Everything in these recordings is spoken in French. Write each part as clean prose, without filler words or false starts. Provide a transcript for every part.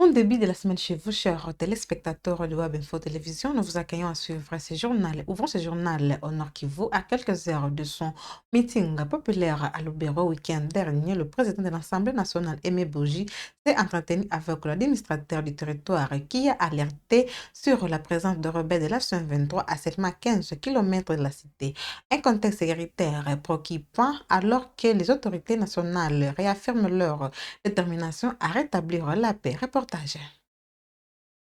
Bon début de la semaine chez vous, chers téléspectateurs de Web Info Télévision. Nous vous accueillons à suivre ce journal. Ouvrons ce journal au Nord Kivu à quelques heures de son meeting populaire à Lubero week-end dernier. Le président de l'Assemblée nationale, Aimé Boji, s'est entretenu avec l'administrateur du territoire qui a alerté sur la présence de rebelles de la M23 à seulement 15 km de la cité. Un contexte sécuritaire préoccupant alors que les autorités nationales réaffirment leur détermination à rétablir la paix. Reportage.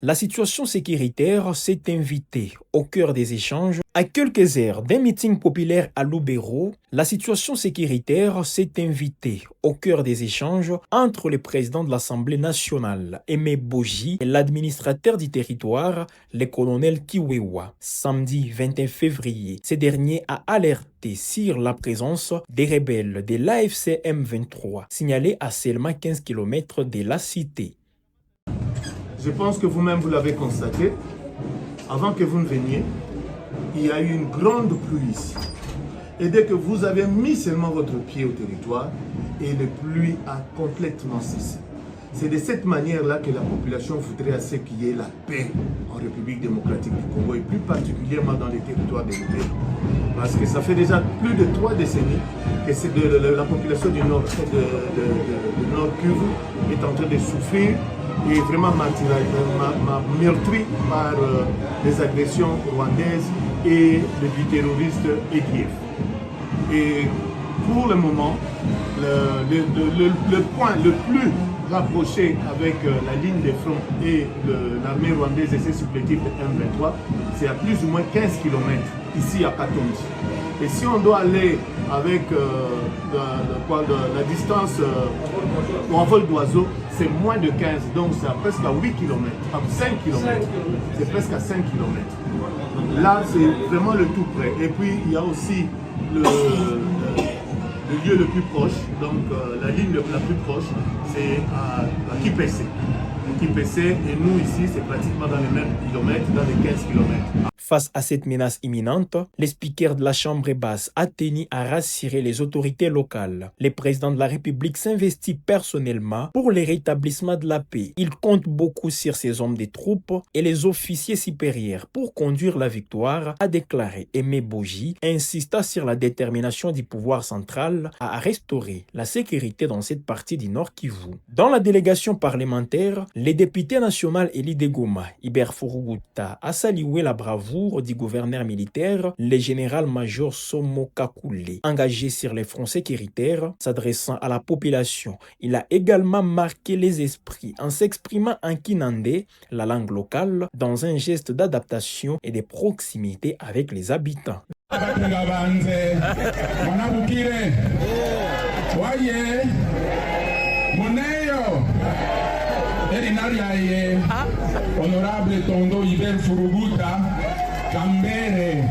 La situation sécuritaire s'est invitée au cœur des échanges. À quelques heures d'un meeting populaire à Lubero, la situation sécuritaire s'est invitée au cœur des échanges entre le président de l'Assemblée nationale, Aimé Boji, et l'administrateur du territoire, le colonel Kiwewa. Samedi 21 février, ce dernier a alerté sur la présence des rebelles de l'AFC M23, signalés à seulement 15 km de la cité. Je pense que vous-même, vous l'avez constaté, avant que vous ne veniez, il y a eu une grande pluie ici. Et dès que vous avez mis seulement votre pied au territoire, et la pluie a complètement cessé. C'est de cette manière-là que la population voudrait à ce qu'il y ait la paix en République démocratique du Congo, et plus particulièrement dans les territoires de l'Ubero. Parce que ça fait déjà plus de 3 décennies que la population du Nord, de Nord Kivu est en train de souffrir et vraiment meurtri par les agressions rwandaises et du terroriste EDF. Et pour le moment, le point le plus rapproché avec la ligne de front et l'armée rwandaise et ses supplétifs de M23, c'est à plus ou moins 15 km ici à Katonji. Et si on doit aller avec la distance en vol d'oiseau, c'est moins de 15, donc c'est presque à 8 km, à 5 km. C'est presque à 5 km. Là, c'est vraiment le tout près. Et puis, il y a aussi le lieu le plus proche, donc la ligne la plus proche, c'est à Kipese. Kipese, et nous ici, c'est pratiquement dans les mêmes kilomètres, dans les 15 km. Face à cette menace imminente, le speaker de la Chambre basse a tenu à rassurer les autorités locales. Le président de la République s'investit personnellement pour le rétablissement de la paix. Il compte beaucoup sur ses hommes de troupes et les officiers supérieurs pour conduire la victoire, a déclaré Aimé Boji, insistant sur la détermination du pouvoir central à restaurer la sécurité dans cette partie du Nord Kivu. Dans la délégation parlementaire, le député national Eli de Goma, Iber Furuguta, a salué la bravoure du gouverneur militaire, le général-major Somo Kakule, engagé sur les fronts sécuritaires, s'adressant à la population. Il a également marqué les esprits en s'exprimant en Kinande, la langue locale, dans un geste d'adaptation et de proximité avec les habitants. Honorable Tondo Iber Furuguta Kambere.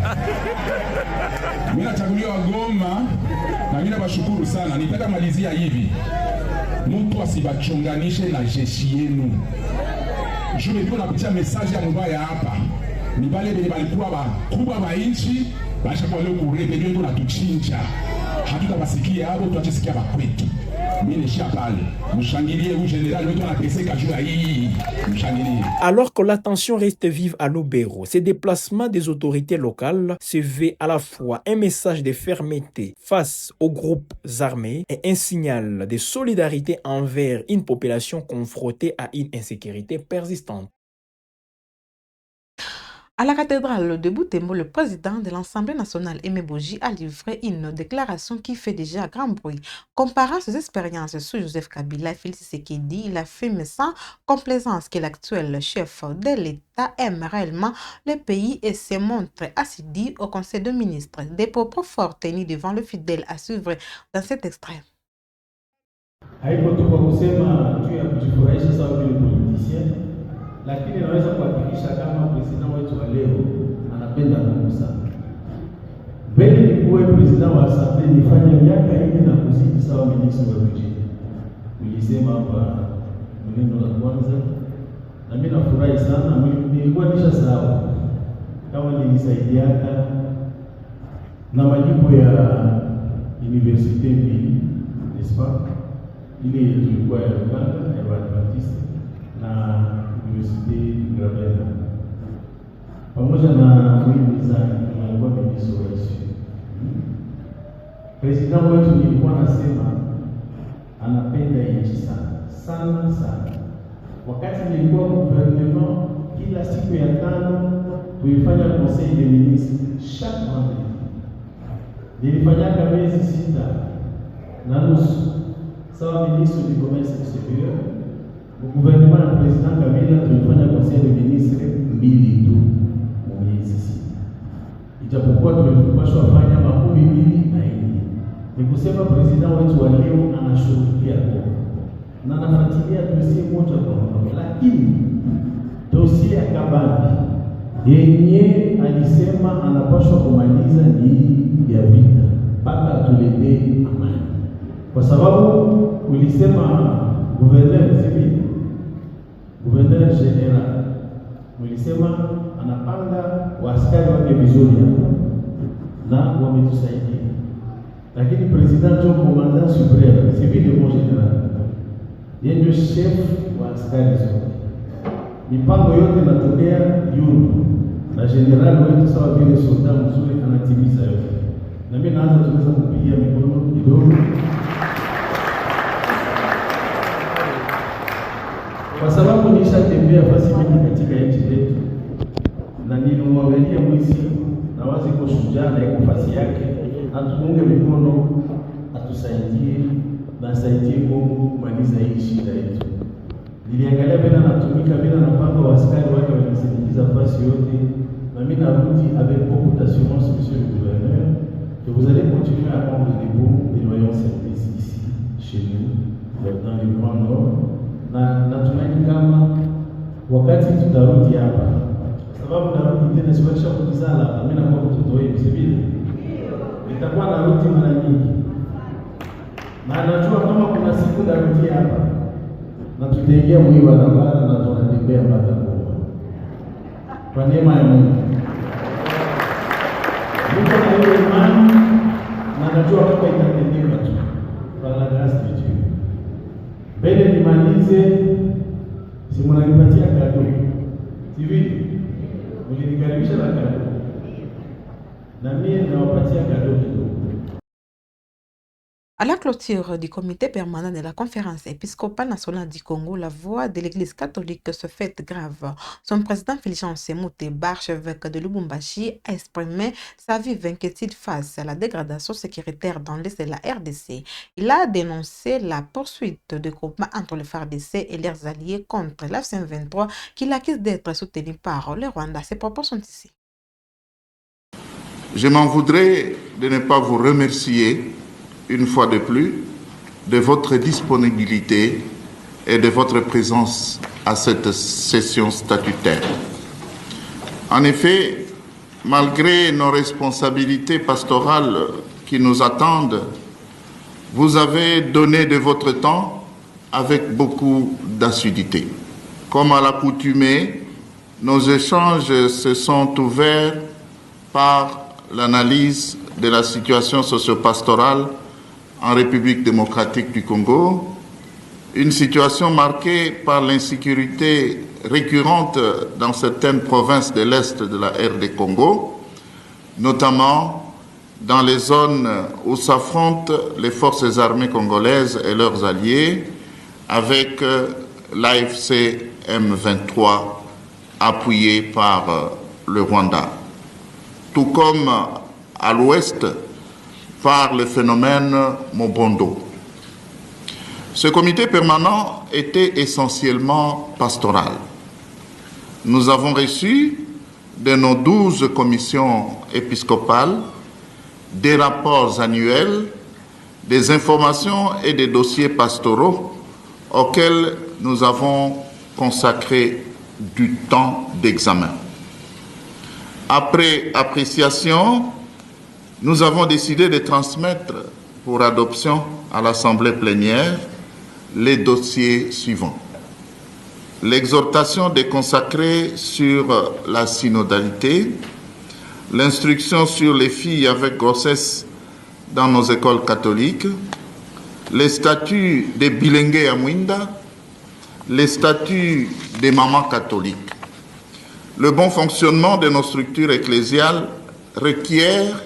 Mimi nachaguliwa Goma na mimi nabashukuru sana. Nitaka malizia hivi. Mtu asibachunganishe na jeshi yenu. Juu ndio napitia message ya mbaya hapa. Ni wale wenye walikuwa wakubwa wa nchi, basha kwa leo kurebelio ndio natuchinja. Hatutabasikia hapo, tutasikia bakwetu. Alors que la tension reste vive à Lubero, ces déplacements des autorités locales se veulent à la fois un message de fermeté face aux groupes armés et un signal de solidarité envers une population confrontée à une insécurité persistante. À la cathédrale de Butembo, le président de l'Assemblée nationale, Aimé Boji, a livré une déclaration qui fait déjà grand bruit. Comparant ses expériences sous Joseph Kabila et Félix Tshisekedi, il affirme sans complaisance que l'actuel chef de l'État aime réellement le pays et se montre assidu au Conseil de ministres. Des propos forts tenus devant le fidèle à suivre dans cet extrait. Lakini naweza kuhakikisha kama president wetu wa leo anapenda Mungu sana. Mbele nikuwe president wa asante nifanye miaka hii na kuzidi sawa ministri wa budget. Nilisema hapa neno la kwanza na mimi nafurahi sana, nilikuwa nishasahau kama nilisaidiaka na malipo ya universite mbili, n'est-ce pas? Ile ilikuwa ya Uganda ya Adventiste na University Gravena. Pamoja na kuhimiza alikuwa ministro wa issue. President wetu nilikuwa nasema anapenda nchi sana. Wakati nilikuwa gouvernement, kila siku ya tano tulifanya conseil de ministre chaque vendredi. Nilifanyaka miezi 6.5 sawa ministre du commerce exterieur. Gouvernement ya President Kabila tulifanya conseil de ministre 2 tu miezi 6. Ijapokuwa tulipaswa kufanya 24. Ni kusema president wetu wa leo anashughulikia na anafuatilia dosie moja kwa moja, lakini dosie ya Kabambi yenye alisema anapaswa kumaliza ni ya vita mpaka atuletee amani, kwa sababu ulisema gouverneur civil, gouverneur general, ulisema anapanga waaskari wake vizuri na wametusaidia. Lakini president John commandant supreme civil de mon general ndio chef wa askari zote, mipango yote natokea yulu na general wetu sawa vile soda mzuri anatimiza yote. Na mimi naanza tuweza kupigia mikono kidogo, kwa sababu nishatembea basi mimi katika nchi yetu na nilimwangalia mwisi na wazi kwa shujaa na nafasi yake, atuunge mikono, atusaidie na asaidie Mungu kumaliza hii shida yetu. Niliangalia bila natumika bila napanga wa askari wake walisindikiza nafasi yote, na mimi narudi avec beaucoup d'assurance, monsieur le gouverneur, que vous allez continuer à prendre debout des loyaux services ici chez nous dans le Grand Nord, na natumaini kama wakati tutarudi hapa, sababu narudi tena siwasha kuzala, mimi nakuwa mtoto wenu sivile, nitakuwa narudi mara nyingi, na najua kama kuna siku narudi hapa na tutaingia mwi barabara na tunatembea mpaka Goma kwa neema ya Mungu. Niko na hiyo imani na najua kama itatendeka tu kwa la grâce de Dieu. Mbele nimalize, si mnanipatia kado hivi, mlinikaribisha na kado na mimi nawapatia kado kidogo. À la clôture du comité permanent de la conférence épiscopale nationale du Congo, la voix de l'Église catholique se fait grave. Son président Fulgence Muteba, archevêque de Lubumbashi, a exprimé sa vive inquiétude face à la dégradation sécuritaire dans l'est de la RDC. Il a dénoncé la poursuite de groupements entre le FARDC et leurs alliés contre l'AFC-M23 qu'il accuse d'être soutenu par le Rwanda. Ses propos sont ici. Je m'en voudrais de ne pas vous remercier une fois de plus, de votre disponibilité et de votre présence à cette session statutaire. En effet, malgré nos responsabilités pastorales qui nous attendent, vous avez donné de votre temps avec beaucoup d'assiduité. Comme à l'accoutumée, nos échanges se sont ouverts par l'analyse de la situation socio-pastorale en République démocratique du Congo, une situation marquée par l'insécurité récurrente dans certaines provinces de l'Est de la RD Congo, notamment dans les zones où s'affrontent les forces armées congolaises et leurs alliés avec l'AFC M23 appuyé par le Rwanda, tout comme à l'ouest par le phénomène Mobondo. Ce comité permanent était essentiellement pastoral. Nous avons reçu de nos 12 commissions épiscopales des rapports annuels, des informations et des dossiers pastoraux auxquels nous avons consacré du temps d'examen. Après appréciation, nous avons décidé de transmettre pour adoption à l'Assemblée plénière les dossiers suivants. L'exhortation des consacrés sur la synodalité, l'instruction sur les filles avec grossesse dans nos écoles catholiques, les statuts des bilingues à Mwinda, les statuts des mamans catholiques. Le bon fonctionnement de nos structures ecclésiales requiert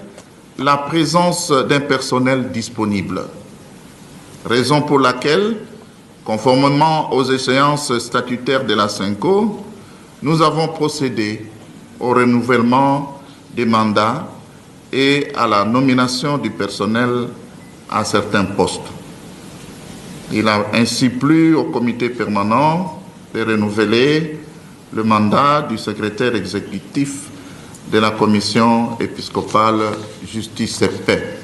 la présence d'un personnel disponible. Raison pour laquelle, conformément aux échéances statutaires de la CENCO, nous avons procédé au renouvellement des mandats et à la nomination du personnel à certains postes. Il a ainsi plu au comité permanent de renouveler le mandat du secrétaire exécutif de la commission épiscopale Justice et Paix.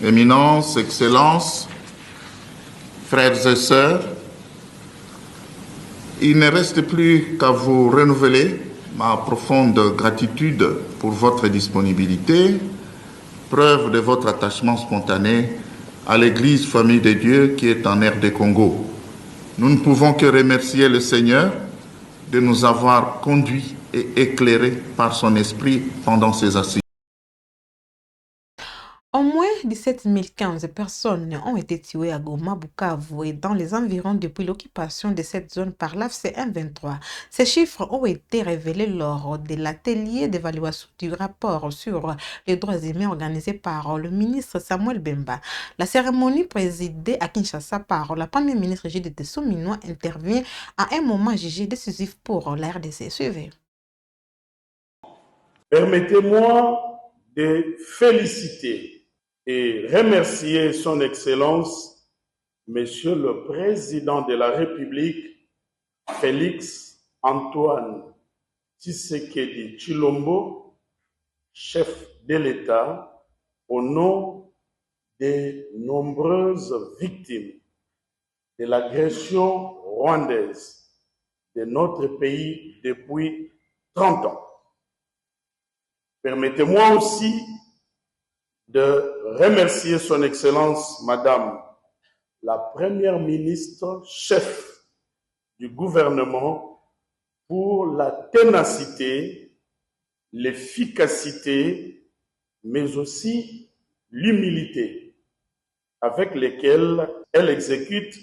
Éminence, Excellences, frères et sœurs, il ne reste plus qu'à vous renouveler ma profonde gratitude pour votre disponibilité, preuve de votre attachement spontané à l'Église Famille de Dieu qui est en RD Congo. Nous ne pouvons que remercier le Seigneur de nous avoir conduits et éclairés par son esprit pendant ces assises. Au moins 17 015 personnes ont été tuées à Goma, Bukavu et dans les environs depuis l'occupation de cette zone par l'AFC M23. Ces chiffres ont été révélés lors de l'atelier d'évaluation du rapport sur les droits humains organisé par le ministre Samuel Bemba. La cérémonie présidée à Kinshasa par la première ministre Judith Suminwa intervient à un moment jugé décisif pour la RDC. Suivez. Permettez-moi de féliciter et remercier son Excellence, Monsieur le Président de la République, Félix Antoine Tshisekedi Tshilombo, chef de l'État, au nom des nombreuses victimes de l'agression rwandaise de notre pays depuis 30 ans. Permettez-moi aussi de remercier son Excellence, Madame la Première ministre, chef du gouvernement, pour la ténacité, l'efficacité, mais aussi l'humilité avec lesquelles elle exécute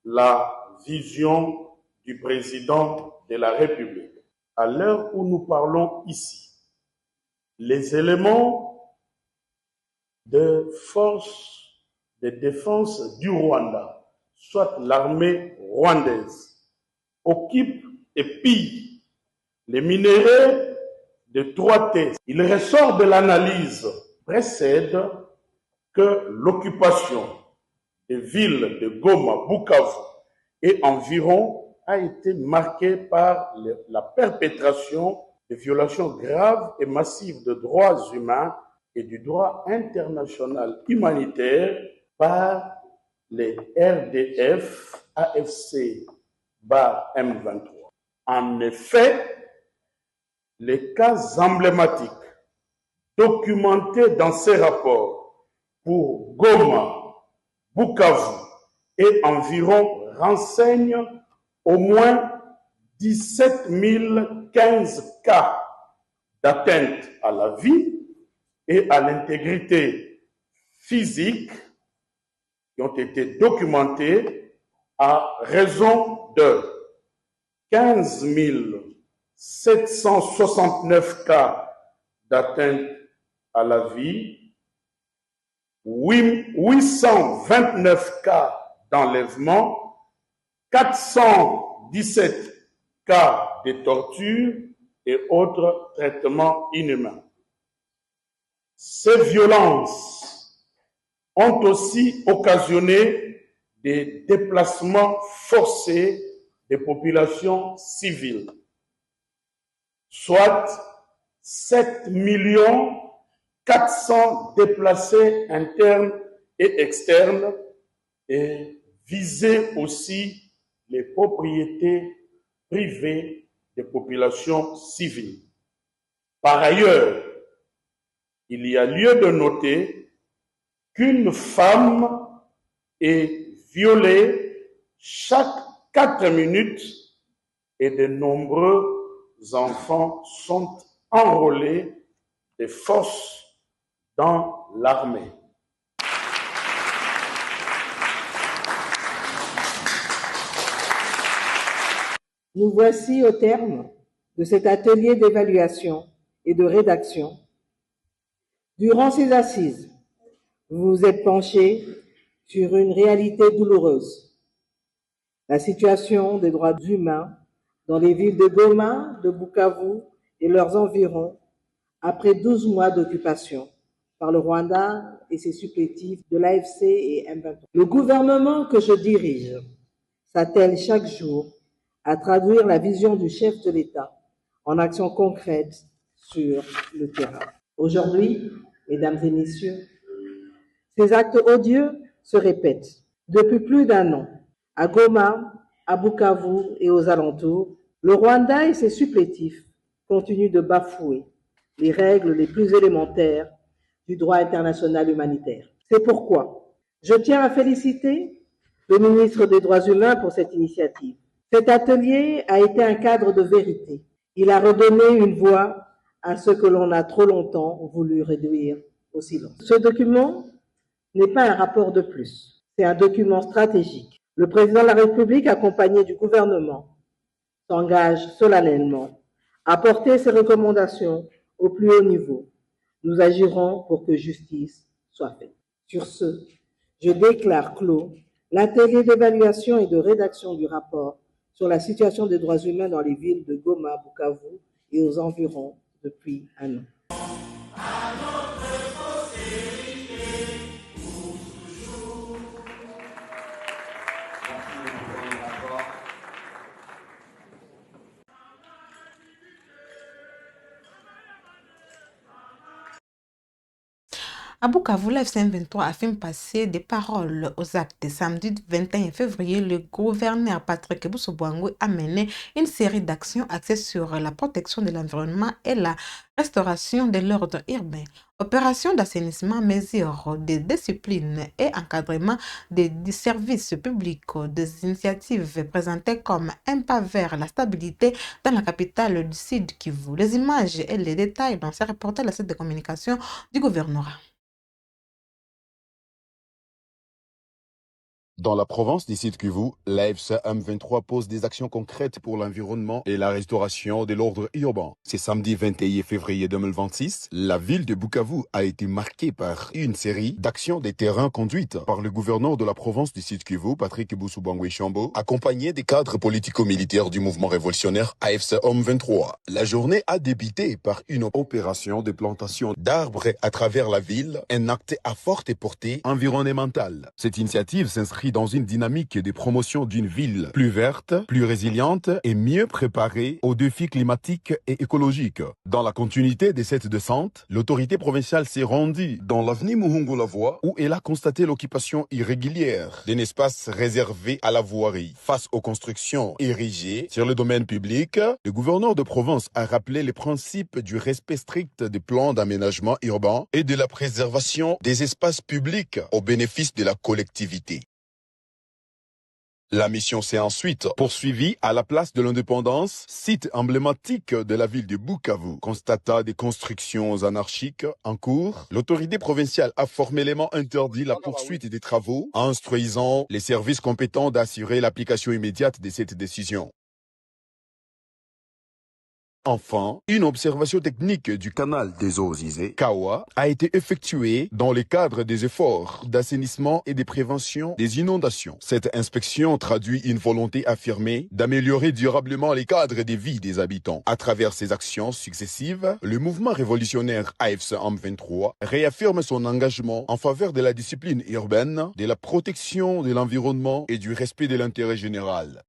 la vision du président de la République. À l'heure où nous parlons ici, les éléments de force de défense du Rwanda, soit l'armée rwandaise, occupent et pillent les minerais de 3T. Il ressort de l'analyse précède que l'occupation des villes de Goma, Bukavu et environ a été marquée par la perpétration de violations graves et massives de droits humains et du droit international humanitaire par les RDF, AFC, M23. En effet, les cas emblématiques documentés dans ces rapports pour Goma, Bukavu et environ renseignent au moins 17 015 cas d'atteinte à la vie et à l'intégrité physique qui ont été documentés à raison de 15 769 cas d'atteinte à la vie, 829 cas d'enlèvement, 417 cas de torture et autres traitements inhumains. Ces violences ont aussi occasionné des déplacements forcés des populations civiles, soit 7 400 déplacés internes et externes, et viser aussi les propriétés privées des populations civiles. Par ailleurs, il y a lieu de noter qu'une femme est violée chaque 4 minutes et de nombreux enfants sont enrôlés des forces dans l'armée. Nous voici au terme de cet atelier d'évaluation et de rédaction. Durant ces assises, vous vous êtes penchés sur une réalité douloureuse. La situation des droits humains dans les villes de Goma, de Bukavu et leurs environs après 12 mois d'occupation par le Rwanda et ses supplétifs de l'AFC et M23. Le gouvernement que je dirige s'attelle chaque jour à traduire la vision du chef de l'État en actions concrètes sur le terrain. Aujourd'hui, mesdames et messieurs, ces actes odieux se répètent depuis plus d'un an. À Goma, à Bukavu et aux alentours, le Rwanda et ses supplétifs continuent de bafouer les règles les plus élémentaires du droit international humanitaire. C'est pourquoi je tiens à féliciter le ministre des Droits humains pour cette initiative. Cet atelier a été un cadre de vérité. Il a redonné une voix à ce que l'on a trop longtemps voulu réduire au silence. Ce document n'est pas un rapport de plus, c'est un document stratégique. Le président de la République, accompagné du gouvernement, s'engage solennellement à porter ses recommandations au plus haut niveau. Nous agirons pour que justice soit faite. Sur ce, je déclare clos l'atelier d'évaluation et de rédaction du rapport sur la situation des droits humains dans les villes de Goma, Bukavu et aux environs depuis un an. À Bukavu, la FC23 affirme passer des paroles aux actes. Samedi 21 février, le gouverneur Patrick Bousobouangwe a mené une série d'actions axées sur la protection de l'environnement et la restauration de l'ordre urbain. Opérations d'assainissement, mesures de discipline et encadrement des services publics, des initiatives présentées comme un pas vers la stabilité dans la capitale du Sud Kivu. Les images et les détails dans ce reportage de la site de communication du gouvernorat. Dans la province du Sud Kivu, l'AFC M23 pose des actions concrètes pour l'environnement et la restauration de l'ordre urbain. Ce samedi 21 février 2026, la ville de Bukavu a été marquée par une série d'actions de terrain conduites par le gouverneur de la province du Sud Kivu, Patrick Bousobouangwe Chambo, accompagné des cadres politico-militaires du mouvement révolutionnaire AFC M23. La journée a débuté par une opération de plantation d'arbres à travers la ville, un acte à forte portée environnementale. Cette initiative s'inscrit dans une dynamique de promotion d'une ville plus verte, plus résiliente et mieux préparée aux défis climatiques et écologiques. Dans la continuité de cette descente, l'autorité provinciale s'est rendue dans l'avenue Muhungu-Lavoie où elle a constaté l'occupation irrégulière d'un espace réservé à la voirie. Face aux constructions érigées sur le domaine public, le gouverneur de province a rappelé les principes du respect strict des plans d'aménagement urbain et de la préservation des espaces publics au bénéfice de la collectivité. La mission s'est ensuite poursuivie à la place de l'Indépendance, site emblématique de la ville de Bukavu. Constatant des constructions anarchiques en cours, l'autorité provinciale a formellement interdit la poursuite des travaux, instruisant les services compétents d'assurer l'application immédiate de cette décision. Enfin, une observation technique du canal des eaux usées, Kawa, a été effectuée dans le cadre des efforts d'assainissement et de prévention des inondations. Cette inspection traduit une volonté affirmée d'améliorer durablement les cadres de vie des habitants. À travers ces actions successives, le mouvement révolutionnaire AFC M23 réaffirme son engagement en faveur de la discipline urbaine, de la protection de l'environnement et du respect de l'intérêt général.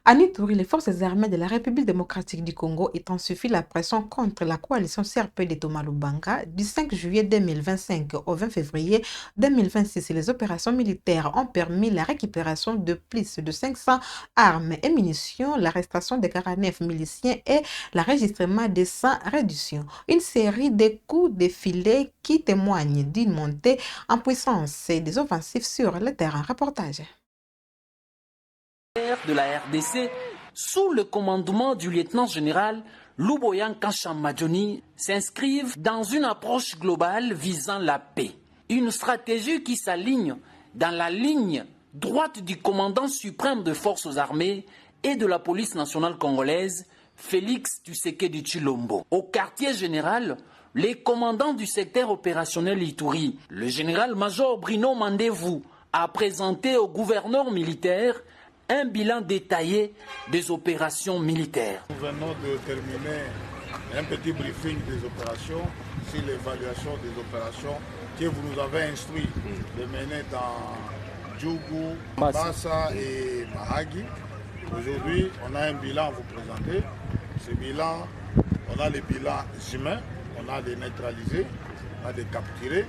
À Ituri, les forces armées de la République démocratique du Congo intensifient la pression contre la coalition CRP de Thomas Lubanga du 5 juillet 2025 au 20 février 2026. Les opérations militaires ont permis la récupération de plus de 500 armes et munitions, l'arrestation de 49 miliciens et l'enregistrement de 100 réductions. Une série de coups défilés qui témoignent d'une montée en puissance et des offensives sur le terrain. Reportage de la RDC sous le commandement du lieutenant-général Luboyan Kanchamadjoni s'inscrivent dans une approche globale visant la paix. Une stratégie qui s'aligne dans la ligne droite du commandant suprême des forces armées et de la police nationale congolaise, Félix Tshisekedi Tshilombo. Au quartier général, les commandants du secteur opérationnel Ituri, le général-major Bruno Mandevou, a présenté au gouverneur militaire un bilan détaillé des opérations militaires. Nous venons de terminer un petit briefing des opérations sur l'évaluation des opérations que vous nous avez instruit de mener dans Djougou, Bassa et Mahagi. Aujourd'hui, on a un bilan à vous présenter. Ce bilan, on a les bilans humains, on a les neutralisés, on a les capturés.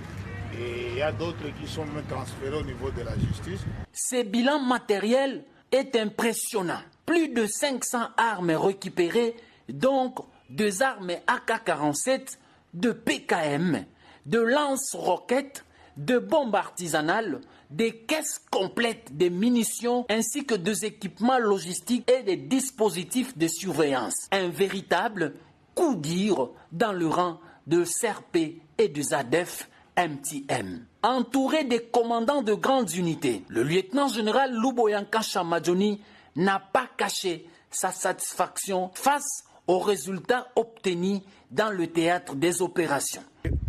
Et il y a d'autres qui sont même transférés au niveau de la justice. Ce bilan matériel est impressionnant. Plus de 500 armes récupérées, donc 2 armes AK-47, de PKM, de lance-roquettes, de bombes artisanales, des caisses complètes de munitions ainsi que des équipements logistiques et des dispositifs de surveillance. Un véritable coup dur dans le rang de CRP et de ZADF MTM. Entouré des commandants de grandes unités, le lieutenant-général Luboyanka Chamadjoni n'a pas caché sa satisfaction face aux résultats obtenus dans le théâtre des opérations.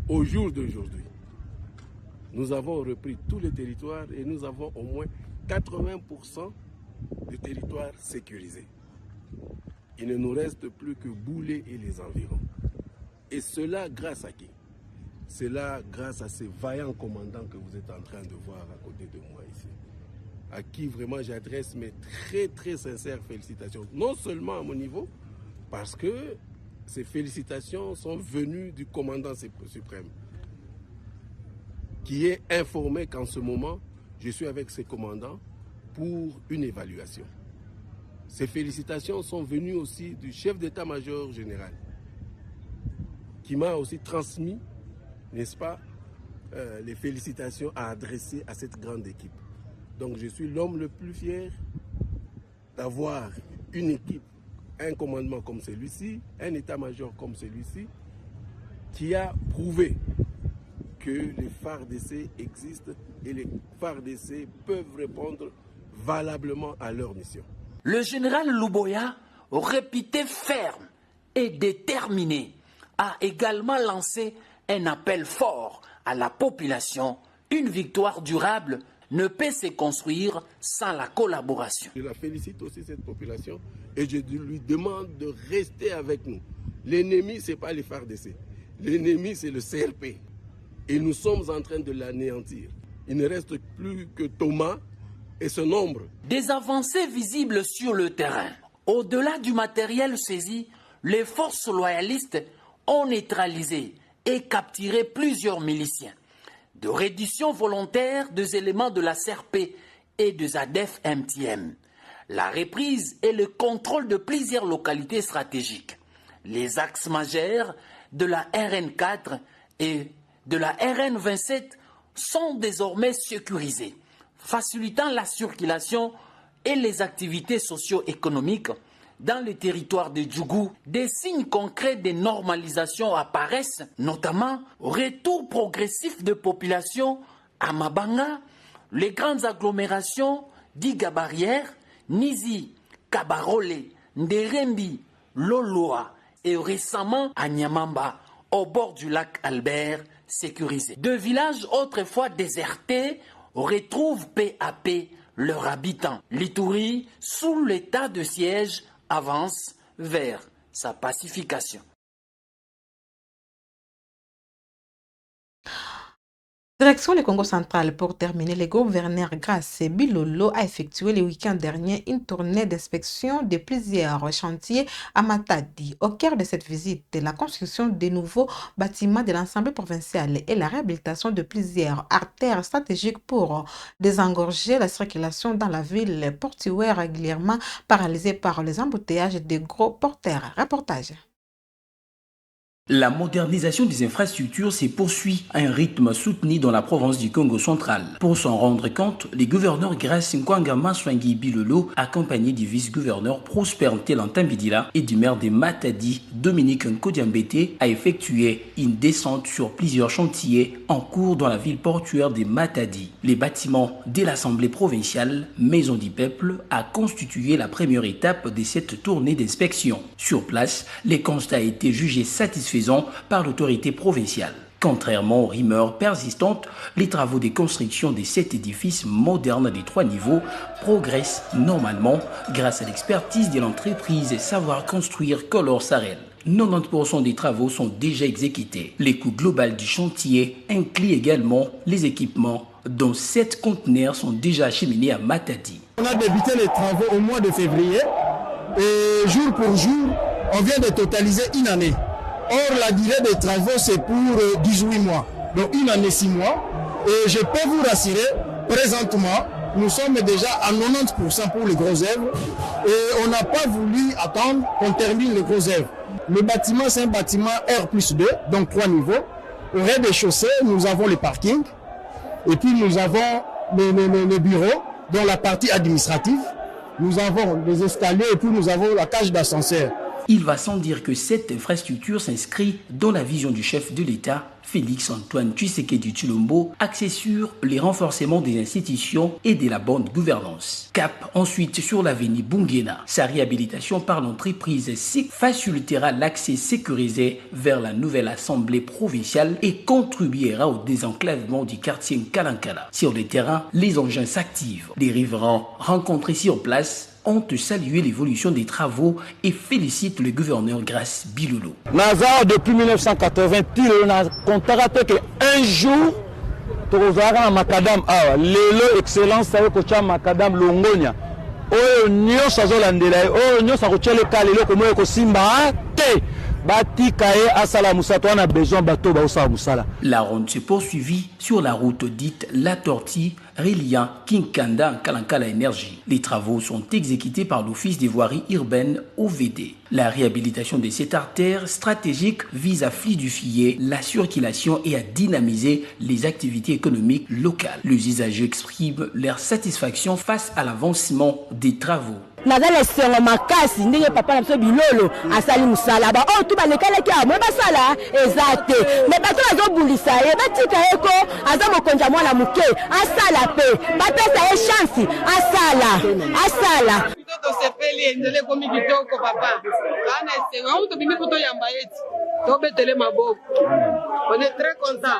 Au jour d'aujourd'hui, nous avons repris tous les territoires et nous avons au moins 80% de territoires sécurisés. Il ne nous reste plus que Boulé et les environs. Et cela grâce à qui? C'est là grâce à ces vaillants commandants que vous êtes en train de voir à côté de moi ici. À qui vraiment j'adresse mes très sincères félicitations. Non seulement à mon niveau, parce que ces félicitations sont venues du commandant suprême, qui est informé qu'en ce moment, je suis avec ces commandants pour une évaluation. Ces félicitations sont venues aussi du chef d'état-major général, qui m'a aussi transmis, n'est-ce pas, les félicitations à adresser à cette grande équipe. Donc je suis l'homme le plus fier d'avoir une équipe, un commandement comme celui-ci, un état-major comme celui-ci, qui a prouvé que les FARDC existent et les FARDC peuvent répondre valablement à leur mission. Le général Luboya, réputé ferme et déterminé, a également lancé un appel fort à la population. Une victoire durable ne peut se construire sans la collaboration. Je la félicite aussi, cette population, et je lui demande de rester avec nous. L'ennemi, ce n'est pas les FARDC. L'ennemi, c'est le CRP. Et nous sommes en train de l'anéantir. Il ne reste plus que Thomas et ce nombre. Des avancées visibles sur le terrain. Au-delà du matériel saisi, les forces loyalistes ont neutralisé et capturé plusieurs miliciens. De reddition volontaire des éléments de la CRP et de ZADF MTM. La reprise et le contrôle de plusieurs localités stratégiques. Les axes majeurs de la RN4 et de la RN27 sont désormais sécurisés, facilitant la circulation et les activités socio-économiques dans le territoire de Djougou. Des signes concrets de normalisation apparaissent, notamment retour progressif de population à Mabanga, les grandes agglomérations d'Iga-Barrière, Nizi, Kabarole, Nderembi, Loloa et récemment à Nyamamba, au bord du lac Albert, sécurisé. Deux villages autrefois désertés retrouvent peu à peu leurs habitants. L'Ituri, sous l'état de siège, avance vers sa pacification. Direction le Congo central. Pour terminer, le gouverneur Grace Bilolo a effectué le week-end dernier une tournée d'inspection de plusieurs chantiers à Matadi. Au cœur de cette visite, la construction de nouveaux bâtiments de l'Assemblée provinciale et la réhabilitation de plusieurs artères stratégiques pour désengorger la circulation dans la ville portuaire régulièrement paralysée par les embouteillages de gros porteurs. Reportage. La modernisation des infrastructures se poursuit à un rythme soutenu dans la province du Congo central. Pour s'en rendre compte, les gouverneurs Grace Nkwanga Maswangi Bilolo, accompagnés du vice-gouverneur Prosper Ntelantambidila et du maire de Matadi, Dominique Nkodiambete, a effectué une descente sur plusieurs chantiers en cours dans la ville portuaire de Matadi. Les bâtiments de l'Assemblée provinciale, Maison du Peuple, a constitué la première étape de cette tournée d'inspection. Sur place, les constats ont été jugés satisfaisants par l'autorité provinciale. Contrairement aux rumeurs persistantes, les travaux de construction de cet édifice moderne de 3 niveaux progressent normalement grâce à l'expertise de l'entreprise Savoir Construire Color Sarel. 90% des travaux sont déjà exécutés. Le coût global du chantier inclut également les équipements, dont 7 conteneurs sont déjà acheminés à Matadi. On a débuté les travaux au mois de février et jour pour jour, on vient de totaliser une année. Or, la durée des travaux, c'est pour 18 mois. Donc, une année, 6 mois. Et je peux vous rassurer, présentement, nous sommes déjà à 90% pour les gros œuvres. Et on n'a pas voulu attendre qu'on termine les gros œuvres. Le bâtiment, c'est un bâtiment R+2, donc 3 niveaux. Au rez-de-chaussée, nous avons les parkings. Et puis, nous avons les bureaux, dans la partie administrative. Nous avons les escaliers et puis nous avons la cage d'ascenseur. Il va sans dire que cette infrastructure s'inscrit dans la vision du chef de l'État, Félix Antoine Tshisekedi Tshilombo, axé sur les renforcements des institutions et de la bonne gouvernance. Cap ensuite sur l'avenue Bungena. Sa réhabilitation par l'entreprise SIC facilitera l'accès sécurisé vers la nouvelle assemblée provinciale et contribuera au désenclavement du quartier Nkalankala. Sur le terrain, les engins s'activent. Les riverains rencontrés sur place ont salué l'évolution des travaux et félicitent le gouverneur Grace Bilolo. Nazar, depuis 1980, on a contracté qu'un jour, Torozara Makadam, Lelo Excellence, ça veut dire Makadam Longonia. Oh, Nyo Sazolandela, oh, Nyo Sarochele Kalelo, comme moi, Simba, Te. La ronde se poursuivit sur la route dite La Tortue, reliant Kinkanda à Kalankala Énergie. Les travaux sont exécutés par l'Office des voiries urbaines OVD. La réhabilitation de cette artère stratégique vise à fluidifier la circulation et à dynamiser les activités économiques locales. Les usagers expriment leur satisfaction face à l'avancement des travaux. Nazala sengo makasi ndenge papa na biso Bilolo asali musala ba o tuba lekala ki amwe basala ezate me bato azobulisa ye batika eko azamo konja mwana muke asala pe bapesa ye chance asala to sepeli endele komi kitoko papa bana sengo on to bimi koto yamba yeti to betele maboko on est très content.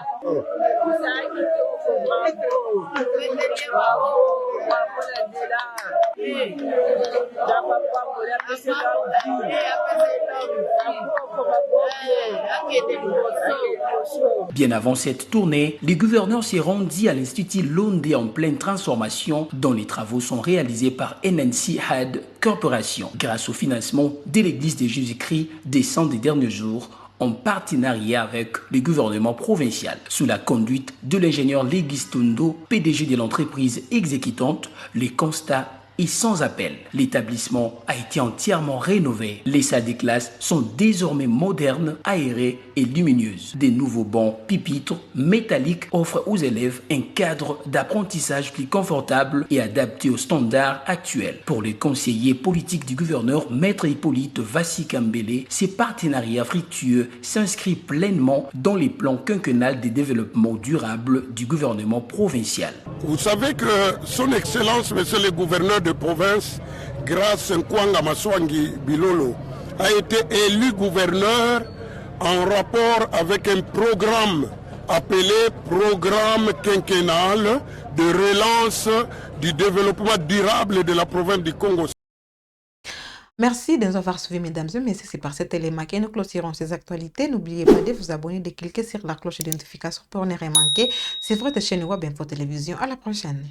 Bien avant cette tournée, les gouverneurs s'est rendu à l'Institut Londé en pleine transformation dont les travaux sont réalisés par NNC Had Corporation grâce au financement de l'Église de Jésus-Christ des 100 des derniers jours en partenariat avec le gouvernement provincial. Sous la conduite de l'ingénieur Legis Tondo, PDG de l'entreprise exécutante, les constats et sans appel. L'établissement a été entièrement rénové. Les salles de classe sont désormais modernes, aérées et lumineuses. Des nouveaux bancs pupitres métalliques offrent aux élèves un cadre d'apprentissage plus confortable et adapté aux standards actuels. Pour les conseillers politiques du gouverneur Maître Hippolyte Vassikambele, ces partenariats fructueux s'inscrivent pleinement dans les plans quinquennals de développement durable du gouvernement provincial. Vous savez que son Excellence, Monsieur le gouverneur de province, Grace Nkwanga Maswangi Bilolo, a été élu gouverneur en rapport avec un programme appelé Programme quinquennal de relance du développement durable de la province du Congo. Merci de nous avoir suivis, mesdames et messieurs. C'est par cet élément que nous clôturons ces actualités. N'oubliez pas de vous abonner, de cliquer sur la cloche d'identification pour ne rien manquer. C'est votre chaîne Web Info Télévision. À la prochaine.